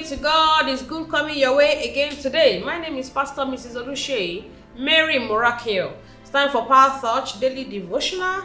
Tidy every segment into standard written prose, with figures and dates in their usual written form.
to God. It's good coming your way again today. My name is Pastor Mrs. Olushei Mary Morakio. It's time for Power Thought Daily Devotional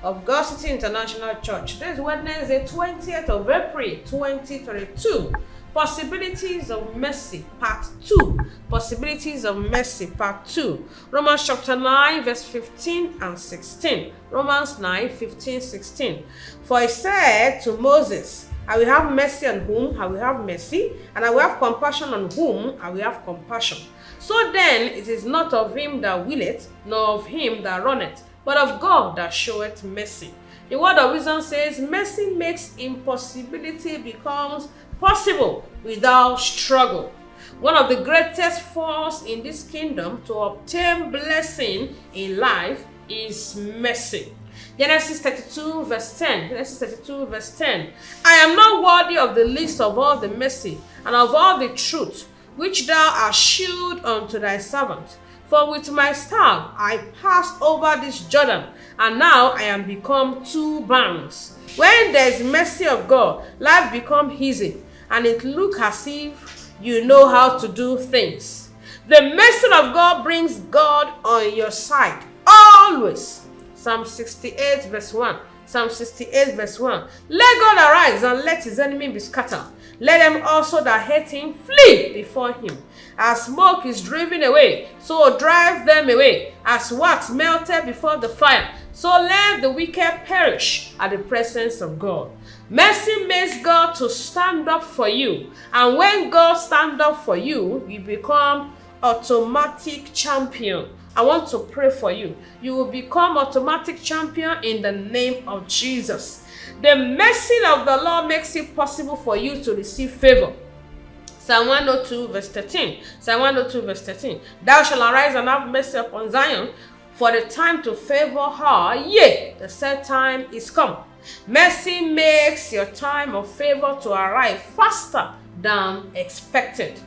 of God City International Church. Today is Wednesday, 20th of April, 2022. Possibilities of Mercy, Part 2. Possibilities of Mercy, Part 2. Romans chapter 9, verse 15 and 16. Romans 9, 15, 16. For he said to Moses, I will have mercy on whom I will have mercy, and I will have compassion on whom I will have compassion. So then it is not of him that willeth, nor of him that runneth, but of God that showeth mercy. The word of wisdom says, mercy makes impossibility becomes possible without struggle. One of the greatest forces in this kingdom to obtain blessing in life is mercy. Genesis 32 verse 10. Genesis 32 verse 10. I am not worthy of the least of all the mercy and of all the truth which thou hast shewed unto thy servant. For with my staff I passed over this Jordan, and now I am become two bands. When there is mercy of God, life becomes easy, and it looks as if you know how to do things. The mercy of God brings God on your side always. Psalm 68 verse 1. Psalm 68 verse 1. Let God arise and let his enemy be scattered. Let them also that hate him flee before him. As smoke is driven away, so drive them away. As wax melted before the fire, so let the wicked perish at the presence of God. Mercy makes God to stand up for you. And when God stands up for you, you become automatic champion. I want to pray for you. You will become automatic champion in the name of Jesus. The mercy of the Lord makes it possible for you to receive favor. Psalm 102 verse 13. Psalm 102 verse 13. Thou shalt arise and have mercy upon Zion, for the time to favor her, yea, the set time is come. Mercy makes your time of favor to arrive faster than expected.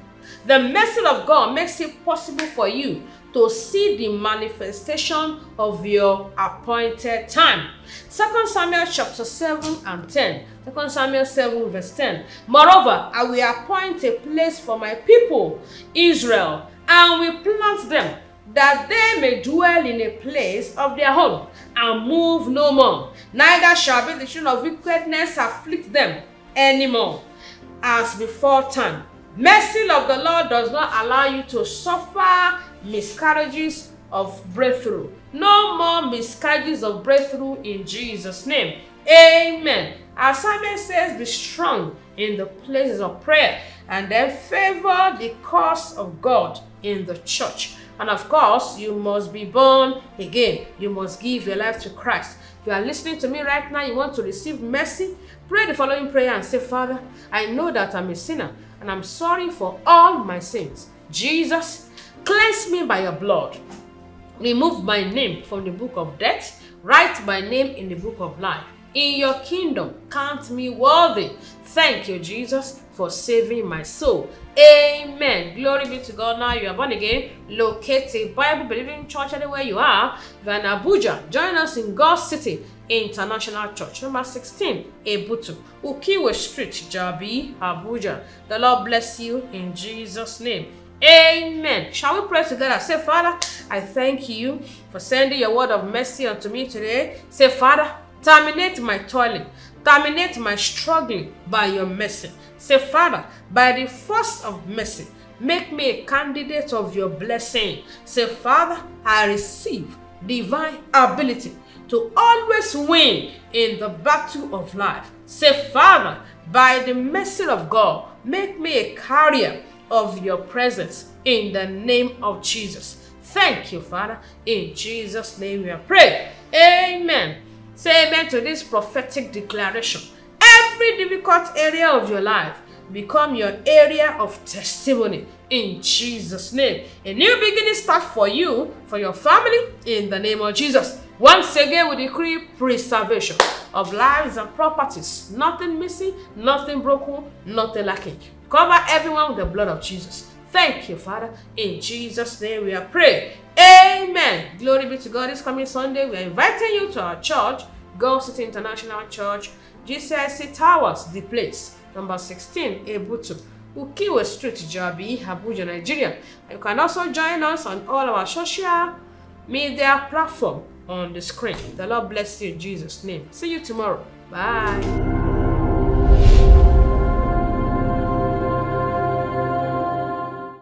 The mercy of God makes it possible for you to see the manifestation of your appointed time. 2 Samuel chapter 7 and 10. 2 Samuel 7 verse 10. Moreover, I will appoint a place for my people, Israel, and will plant them, that they may dwell in a place of their own, and move no more. Neither shall be the children of wickedness afflict them anymore, as before time. Mercy of the Lord does not allow you to suffer miscarriages of breakthrough. No more miscarriages of breakthrough in Jesus' name. Amen. Our assignment says, be strong in the places of prayer, and then favor the cause of God in the church. And of course, you must be born again. You must give your life to Christ. If you are listening to me right now, you want to receive mercy, pray the following prayer and say, Father, I know that I'm a sinner, and I'm sorry for all my sins. Jesus, cleanse me by your blood. Remove my name from the book of death. Write my name in the book of life. In your kingdom, count me worthy. Thank you, Jesus, for saving my soul. Amen. Glory be to God. Now you are born again. Locate a Bible-believing church anywhere you are. If you're in Abuja, join us in God City International Church, number 16, Ebutu, Ukiwe Street, Jabi, Abuja. The Lord bless you in Jesus' name. Amen. Shall we pray together? Say, Father, I thank you for sending your word of mercy unto me today. Say, Father, terminate my toiling, terminate my struggling by your mercy. Say, Father, by the force of mercy, make me a candidate of your blessing. Say, Father, I receive divine ability to always win in the battle of life. Say, Father, by the mercy of God, make me a carrier of your presence in the name of Jesus. Thank you, Father. In Jesus' name we pray. Amen. Say amen to this prophetic declaration. Every difficult area of your life become your area of testimony in Jesus' name. A new beginning start for you, for your family, in the name of Jesus. Once again, we decree preservation of lives and properties. Nothing missing, nothing broken, nothing lacking. Cover everyone with the blood of Jesus. Thank you, Father. In Jesus' name we are praying. Amen. Glory be to God. This coming Sunday, we are inviting you to our church, God City International Church, GCIC Towers, the place, number 16, Ebutu, Ukiwe Street, Jabi, Abuja, Nigeria. You can also join us on all our social media platform on the screen. The Lord bless you in Jesus' name. See you tomorrow. Bye.